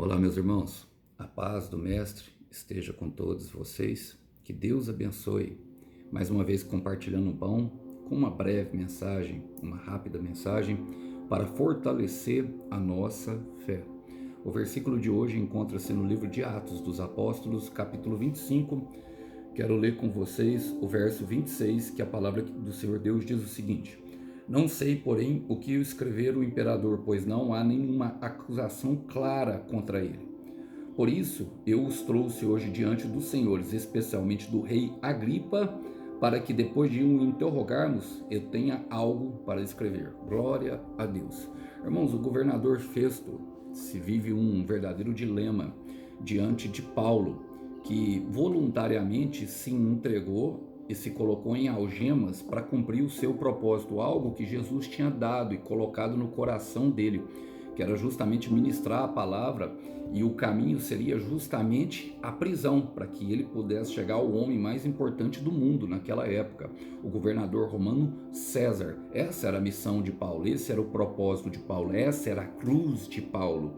Olá, meus irmãos. A paz do Mestre esteja com todos vocês. Que Deus abençoe. Mais uma vez compartilhando o pão com uma breve mensagem, uma rápida mensagem para fortalecer a nossa fé. O versículo de hoje encontra-se no livro de Atos dos Apóstolos, capítulo 25. Quero ler com vocês o verso 26, que a palavra do Senhor Deus diz o seguinte: Não sei, porém, o que escrever o imperador, pois não há nenhuma acusação clara contra ele. Por isso, eu os trouxe hoje diante dos senhores, especialmente do rei Agripa, para que depois de o interrogarmos, eu tenha algo para escrever. Glória a Deus. Irmãos, o governador Festo se vive um verdadeiro dilema diante de Paulo, que voluntariamente se entregou e se colocou em algemas para cumprir o seu propósito, algo que Jesus tinha dado e colocado no coração dele, que era justamente ministrar a palavra, e o caminho seria justamente a prisão, para que ele pudesse chegar ao homem mais importante do mundo naquela época, o governador romano César. Essa era a missão de Paulo, esse era o propósito de Paulo, essa era a cruz de Paulo,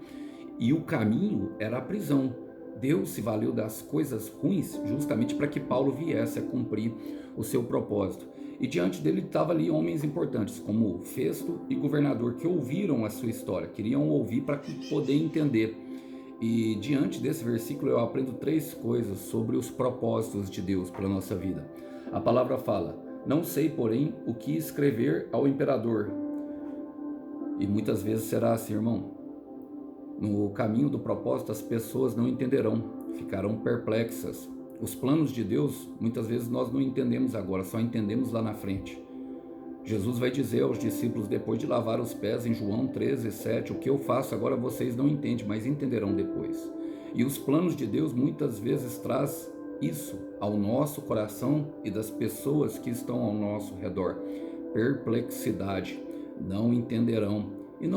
e o caminho era a prisão. Deus se valeu das coisas ruins justamente para que Paulo viesse a cumprir o seu propósito. E diante dele estavam ali homens importantes, como Festo e governador, que ouviram a sua história, queriam ouvir para poder entender. E diante desse versículo eu aprendo três coisas sobre os propósitos de Deus para a nossa vida. A palavra fala: Não sei, porém, o que escrever ao imperador. E muitas vezes será assim, irmão. No caminho do propósito, as pessoas não entenderão, ficarão perplexas. Os planos de Deus, muitas vezes nós não entendemos agora, só entendemos lá na frente. Jesus vai dizer aos discípulos, depois de lavar os pés, em João 13:7, o que eu faço agora vocês não entendem, mas entenderão depois. E os planos de Deus muitas vezes traz isso ao nosso coração e das pessoas que estão ao nosso redor. Perplexidade, não entenderão. E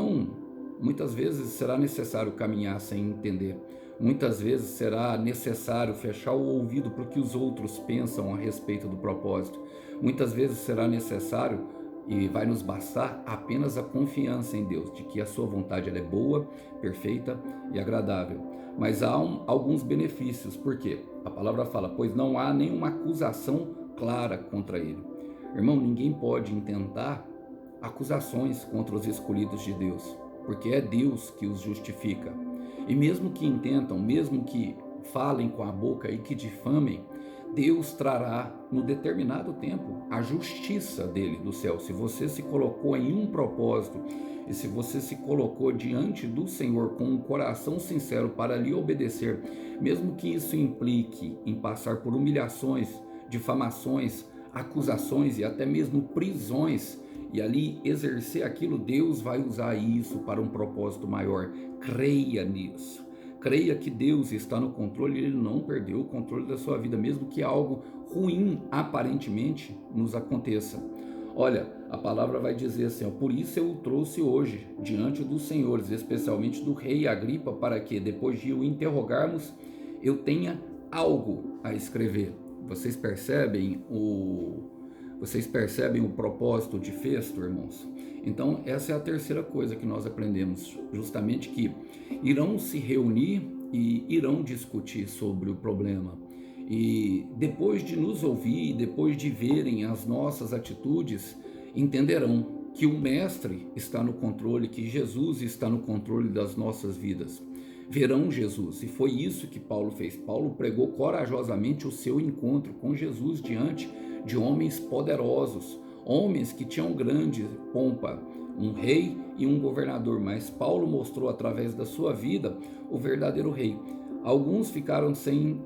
muitas vezes será necessário caminhar sem entender. Muitas vezes será necessário fechar o ouvido para o que os outros pensam a respeito do propósito. Muitas vezes será necessário e vai nos bastar apenas a confiança em Deus, de que a sua vontade ela é boa, perfeita e agradável. Mas há alguns benefícios, porque a palavra fala, pois não há nenhuma acusação clara contra ele. Irmão, ninguém pode intentar acusações contra os escolhidos de Deus, porque é Deus que os justifica. E mesmo que intentam, mesmo que falem com a boca e que difamem, Deus trará no determinado tempo a justiça dele do céu. Se você se colocou em um propósito e se você se colocou diante do Senhor com um coração sincero para lhe obedecer, mesmo que isso implique em passar por humilhações, difamações, acusações e até mesmo prisões, e ali exercer aquilo, Deus vai usar isso para um propósito maior. Creia nisso. Creia que Deus está no controle e Ele não perdeu o controle da sua vida, mesmo que algo ruim aparentemente nos aconteça. Olha, a palavra vai dizer assim, por isso eu o trouxe hoje diante dos senhores, especialmente do rei Agripa, para que depois de o interrogarmos, eu tenha algo a escrever. Vocês percebem o propósito de Festo, irmãos? Então, essa é a terceira coisa que nós aprendemos, justamente que irão se reunir e irão discutir sobre o problema. E depois de nos ouvir, depois de verem as nossas atitudes, entenderão que o Mestre está no controle, que Jesus está no controle das nossas vidas. Verão Jesus, e foi isso que Paulo fez. Paulo pregou corajosamente o seu encontro com Jesus diante de homens poderosos, homens que tinham grande pompa, um rei e um governador, mas Paulo mostrou através da sua vida o verdadeiro rei. Alguns ficaram sem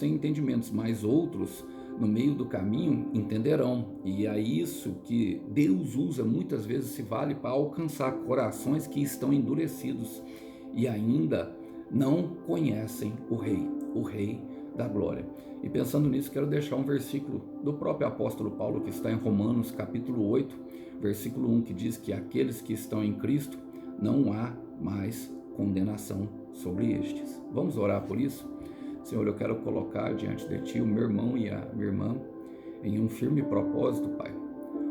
entendimentos, mas outros no meio do caminho entenderão, e é isso que Deus usa muitas vezes, se vale para alcançar corações que estão endurecidos e ainda não conhecem o Rei da glória. E pensando nisso, quero deixar um versículo do próprio apóstolo Paulo, que está em Romanos capítulo 8, versículo 1, que diz que aqueles que estão em Cristo não há mais condenação sobre estes. Vamos orar por isso? Senhor, eu quero colocar diante de Ti o meu irmão e a minha irmã em um firme propósito, Pai.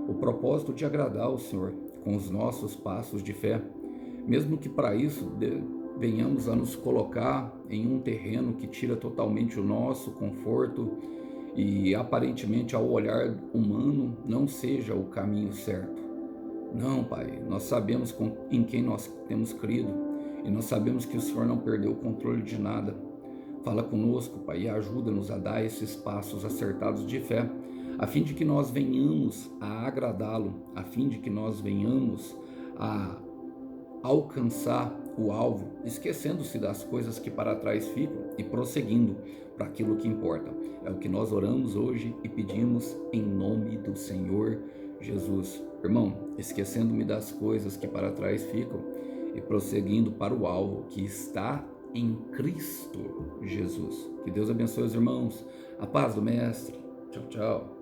O propósito de agradar ao Senhor com os nossos passos de fé, mesmo que para isso venhamos a nos colocar em um terreno que tira totalmente o nosso conforto e aparentemente ao olhar humano não seja o caminho certo. Não, Pai, nós sabemos em quem nós temos crido e nós sabemos que o Senhor não perdeu o controle de nada. Fala conosco, Pai, e ajuda-nos a dar esses passos acertados de fé, a fim de que nós venhamos a agradá-lo, a fim de que nós venhamos a alcançar o alvo, esquecendo-se das coisas que para trás ficam e prosseguindo para aquilo que importa. É o que nós oramos hoje e pedimos em nome do Senhor Jesus. Irmão, esquecendo-me das coisas que para trás ficam e prosseguindo para o alvo que está em Cristo Jesus. Que Deus abençoe os irmãos. A paz do Mestre. Tchau, tchau.